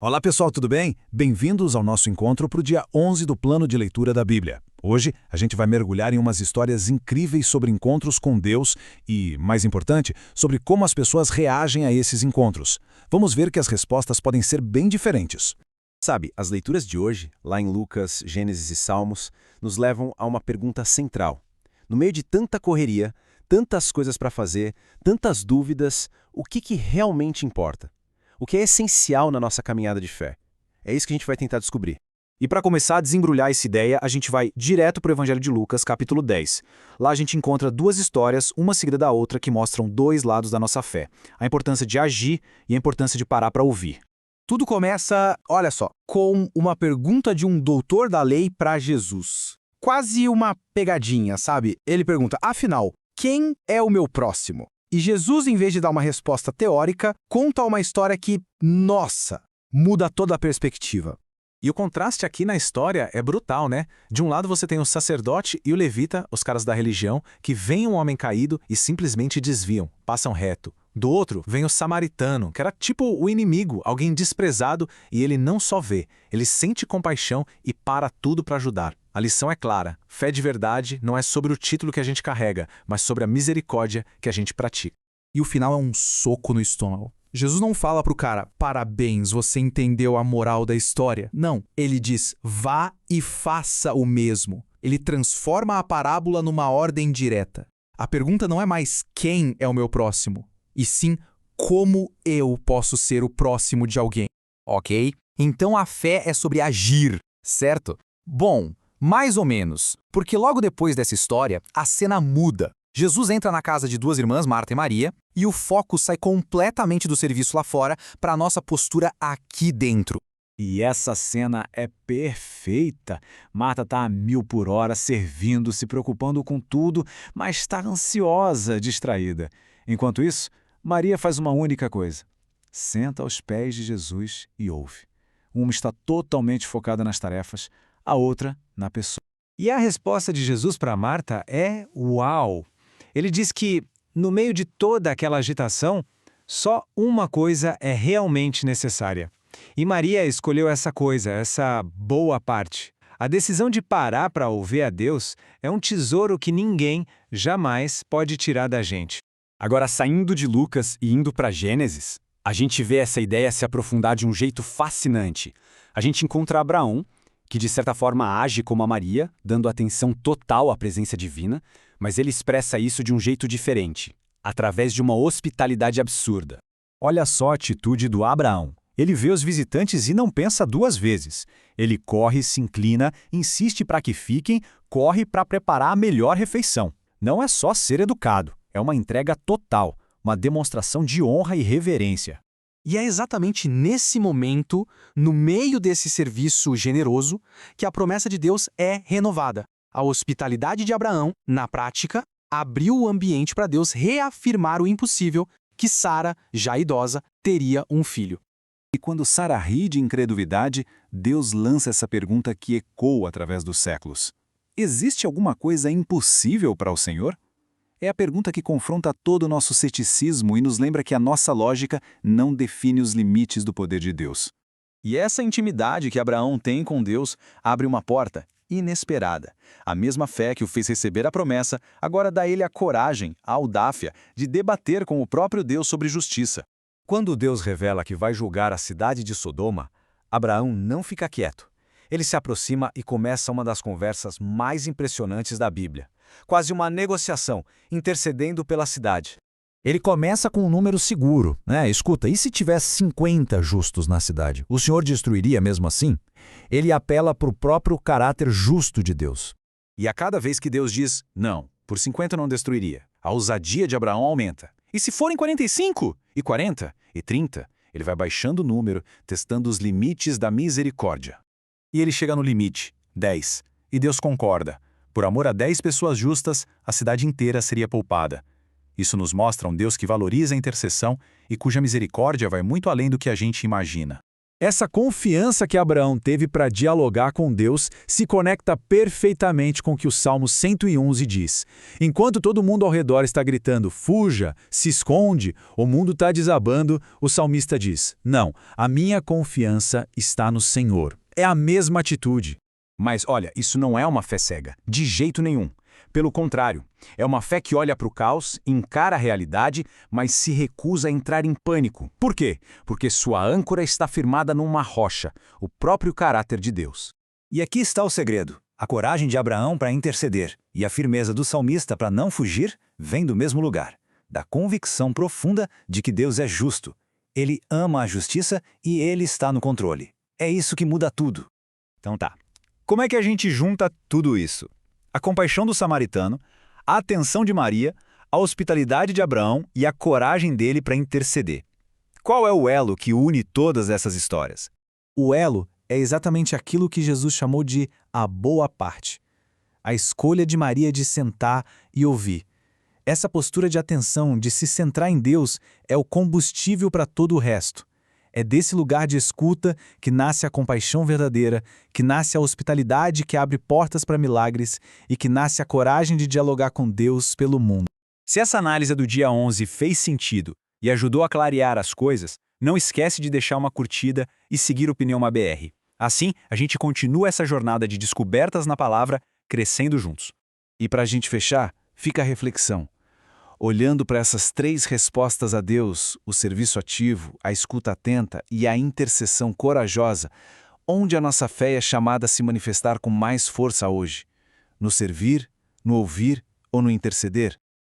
Olá pessoal, tudo bem? Bem-vindos ao nosso encontro para o dia 11 do plano de leitura da Bíblia. Hoje a gente vai mergulhar em umas histórias incríveis sobre encontros com Deus e, mais importante, sobre como as pessoas reagem a esses encontros. Vamos ver que as respostas podem ser bem diferentes. Sabe, as leituras de hoje, lá em Lucas, Gênesis e Salmos, nos levam a uma pergunta central. No meio de tanta correria, tantas coisas para fazer, tantas dúvidas, o que realmente importa? O que é essencial na nossa caminhada de fé? É isso que a gente vai tentar descobrir. E para começar a desembrulhar essa ideia, a gente vai direto para o Evangelho de Lucas, capítulo 10. Lá a gente encontra duas histórias, uma seguida da outra, que mostram dois lados da nossa fé. A importância de agir e a importância de parar para ouvir. Tudo começa, olha só, com uma pergunta de um doutor da lei para Jesus. Quase uma pegadinha, sabe? Ele pergunta, afinal, quem é o meu próximo? E Jesus, em vez de dar uma resposta teórica, conta uma história que, nossa, muda toda a perspectiva. E o contraste aqui na história é brutal, né? De um lado você tem o sacerdote e o levita, os caras da religião, que veem um homem caído e simplesmente desviam, passam reto. Do outro, vem o samaritano, que era tipo o inimigo, alguém desprezado, e ele não só vê, ele sente compaixão e para tudo para ajudar. A lição é clara, fé de verdade não é sobre o título que a gente carrega, mas sobre a misericórdia que a gente pratica. E o final é um soco no estômago. Jesus não fala pro cara, parabéns, você entendeu a moral da história. Não, ele diz, vá e faça o mesmo. Ele transforma a parábola numa ordem direta. A pergunta não é mais quem é o meu próximo, e sim como eu posso ser o próximo de alguém. Ok, então a fé é sobre agir, certo? Bom, mais ou menos, porque logo depois dessa história, a cena muda. Jesus entra na casa de duas irmãs, Marta e Maria, e o foco sai completamente do serviço lá fora para a nossa postura aqui dentro. E essa cena é perfeita. Marta está a 1000 por hora, servindo, se preocupando com tudo, mas está ansiosa, distraída. Enquanto isso, Maria faz uma única coisa. Senta aos pés de Jesus e ouve. Uma está totalmente focada nas tarefas, a outra na pessoa. E a resposta de Jesus para Marta é uau! Ele diz que, no meio de toda aquela agitação, só uma coisa é realmente necessária. E Maria escolheu essa coisa, essa boa parte. A decisão de parar para ouvir a Deus é um tesouro que ninguém jamais pode tirar da gente. Agora, saindo de Lucas e indo para Gênesis, a gente vê essa ideia se aprofundar de um jeito fascinante. A gente encontra Abraão, que de certa forma age como a Maria, dando atenção total à presença divina, mas ele expressa isso de um jeito diferente, através de uma hospitalidade absurda. Olha só a atitude do Abraão. Ele vê os visitantes e não pensa duas vezes. Ele corre, se inclina, insiste para que fiquem, corre para preparar a melhor refeição. Não é só ser educado, é uma entrega total, uma demonstração de honra e reverência. E é exatamente nesse momento, no meio desse serviço generoso, que a promessa de Deus é renovada. A hospitalidade de Abraão, na prática, abriu o ambiente para Deus reafirmar o impossível, que Sara, já idosa, teria um filho. E quando Sara ri de incredulidade, Deus lança essa pergunta que ecoa através dos séculos. Existe alguma coisa impossível para o Senhor? É a pergunta que confronta todo o nosso ceticismo e nos lembra que a nossa lógica não define os limites do poder de Deus. E essa intimidade que Abraão tem com Deus abre uma porta inesperada. A mesma fé que o fez receber a promessa, agora dá a ele a coragem, a audácia, de debater com o próprio Deus sobre justiça. Quando Deus revela que vai julgar a cidade de Sodoma, Abraão não fica quieto. Ele se aproxima e começa uma das conversas mais impressionantes da Bíblia. Quase uma negociação, intercedendo pela cidade. Ele começa com um número seguro, né? Escuta, e se tivesse 50 justos na cidade? O Senhor destruiria mesmo assim? Ele apela para o próprio caráter justo de Deus. E a cada vez que Deus diz, não, por 50 não destruiria, a ousadia de Abraão aumenta. E se forem 45? E 40? E 30? Ele vai baixando o número, testando os limites da misericórdia. E ele chega no limite, 10. E Deus concorda. Por amor a 10 pessoas justas, a cidade inteira seria poupada. Isso nos mostra um Deus que valoriza a intercessão e cuja misericórdia vai muito além do que a gente imagina. Essa confiança que Abraão teve para dialogar com Deus se conecta perfeitamente com o que o Salmo 111 diz. Enquanto todo mundo ao redor está gritando, fuja, se esconde, o mundo está desabando, o salmista diz, não, a minha confiança está no Senhor. É a mesma atitude. Mas olha, isso não é uma fé cega, de jeito nenhum. Pelo contrário, é uma fé que olha para o caos, encara a realidade, mas se recusa a entrar em pânico. Por quê? Porque sua âncora está firmada numa rocha, o próprio caráter de Deus. E aqui está o segredo. A coragem de Abraão para interceder e a firmeza do salmista para não fugir vem do mesmo lugar, da convicção profunda de que Deus é justo. Ele ama a justiça e ele está no controle. É isso que muda tudo. Então tá. Como é que a gente junta tudo isso? A compaixão do samaritano, a atenção de Maria, a hospitalidade de Abraão e a coragem dele para interceder. Qual é o elo que une todas essas histórias? O elo é exatamente aquilo que Jesus chamou de a boa parte. A escolha de Maria de sentar e ouvir. Essa postura de atenção, de se centrar em Deus, é o combustível para todo o resto. É desse lugar de escuta que nasce a compaixão verdadeira, que nasce a hospitalidade que abre portas para milagres e que nasce a coragem de dialogar com Deus pelo mundo. Se essa análise do dia 11 fez sentido e ajudou a clarear as coisas, não esquece de deixar uma curtida e seguir o Pneuma BR. Assim, a gente continua essa jornada de descobertas na palavra, crescendo juntos. E para a gente fechar, fica a reflexão. Olhando para essas 3 respostas a Deus, o serviço ativo, a escuta atenta e a intercessão corajosa, onde a nossa fé é chamada a se manifestar com mais força hoje? No servir, no ouvir ou no interceder?